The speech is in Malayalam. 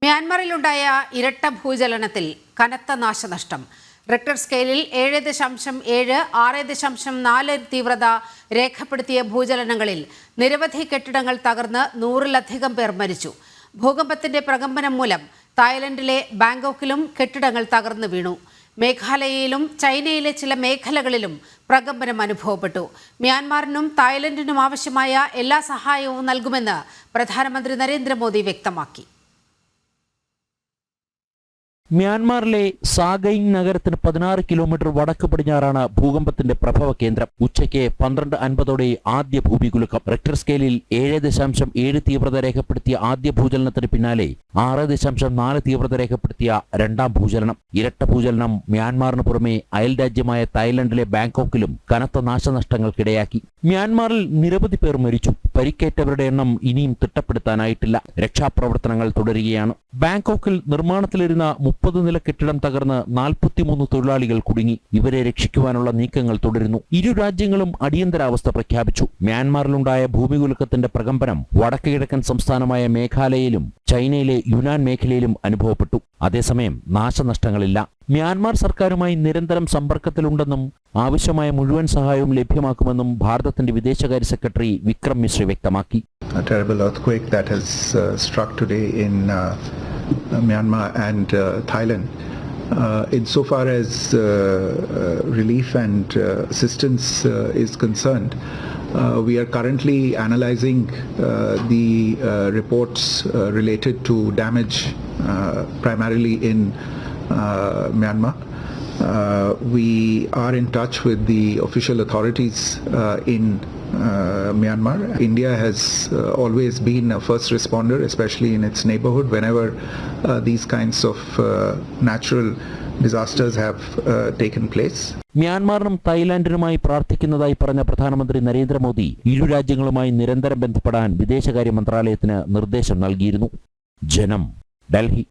മ്യാൻമറിലുണ്ടായ ഇരട്ട ഭൂചലനത്തിൽ കനത്ത നാശനഷ്ടം. റിക്ടർ സ്കെയിലിൽ 7.7, 6.4 തീവ്രത രേഖപ്പെടുത്തിയ ഭൂചലനങ്ങളിൽ നിരവധി കെട്ടിടങ്ങൾ തകർന്ന് 100-ലധികം പേർ മരിച്ചു. ഭൂകമ്പത്തിന്റെ പ്രകമ്പനം മൂലം തായ്ലൻഡിലെ ബാങ്കോക്കിലും കെട്ടിടങ്ങൾ തകർന്നു വീണു. മേഘാലയയിലും ചൈനയിലെ ചില മേഖലകളിലും പ്രകമ്പനം അനുഭവപ്പെട്ടു. മ്യാൻമാറിനും തായ്ലൻഡിനും ആവശ്യമായ എല്ലാ സഹായവും നൽകുമെന്ന് പ്രധാനമന്ത്രി നരേന്ദ്രമോദി വ്യക്തമാക്കി. മ്യാൻമാറിലെ സാഗൈങ് നഗരത്തിന് 16 കിലോമീറ്റർ വടക്ക് പടിഞ്ഞാറാണ് ഭൂകമ്പത്തിന്റെ പ്രഭവ കേന്ദ്രം. ഉച്ചയ്ക്ക് 12:50 ആദ്യ ഭൂമികുലുക്കം. റിക്ടർ സ്കെയിലിൽ 7.7 തീവ്രത രേഖപ്പെടുത്തിയ ആദ്യ ഭൂചലനത്തിന് പിന്നാലെ 6.4 തീവ്രത രേഖപ്പെടുത്തിയ രണ്ടാം ഭൂചലനം. ഇരട്ട ഭൂചലനം മ്യാൻമാറിന് പുറമെ അയൽ രാജ്യമായ തായ്ലൻഡിലെ ബാങ്കോക്കിലും കനത്ത നാശനഷ്ടങ്ങൾക്കിടയാക്കി. മ്യാൻമാറിൽ നിരവധി പേർ മരിച്ചു. പരിക്കേറ്റവരുടെ എണ്ണം ഇനിയും തിട്ടപ്പെടുത്താനായിട്ടില്ല. രക്ഷാപ്രവർത്തനങ്ങൾ തുടരുകയാണ്. ബാങ്കോക്കിൽ നിർമ്മാണത്തിലിരുന്ന 30 നില കെട്ടിടം തകർന്ന് 43 തൊഴിലാളികൾ കുടുങ്ങി. ഇവരെ രക്ഷിക്കുവാനുള്ള നീക്കങ്ങൾ തുടരുന്നു. ഇരു രാജ്യങ്ങളും അടിയന്തരാവസ്ഥ പ്രഖ്യാപിച്ചു. മ്യാൻമാറിലുണ്ടായ ഭൂമികുലുക്കത്തിന്റെ പ്രകമ്പനം വടക്ക് കിഴക്കൻ സംസ്ഥാനമായ മേഘാലയയിലും ചൈനയിലെ യുനാൻ മേഖലയിലും അനുഭവപ്പെട്ടു. അതേസമയം നാശനഷ്ടങ്ങളില്ല. മ്യാൻമാർ സർക്കാരുമായി നിരന്തരം സമ്പർക്കത്തിലുണ്ടെന്നും ആവശ്യമായ മുഴുവൻ സഹായവും ലഭ്യമാക്കുമെന്നും ഭാരതത്തിന്റെ വിദേശകാര്യ സെക്രട്ടറി വിക്രം മിശ്രി വ്യക്തമാക്കി. A terrible earthquake that has struck today in Myanmar and Thailand. Insofar as relief and assistance is concerned, we are currently analyzing the reports related to damage primarily in Myanmar. We are in touch with the official authorities in Myanmar. India has always been a first responder, especially in its neighborhood, whenever these kinds of natural disasters have taken place. മ്യാൻമാറിനും തായ്ലാന്റിനുമായി പ്രാർത്ഥിക്കുന്നതായി പറഞ്ഞ പ്രധാനമന്ത്രി നരേന്ദ്രമോദി ഇരു രാജ്യങ്ങളുമായി നിരന്തരം ബന്ധപ്പെടാൻ വിദേശകാര്യ മന്ത്രാലയത്തിന് നിർദ്ദേശം നൽകിയിരുന്നു. ജനം, ഡൽഹി.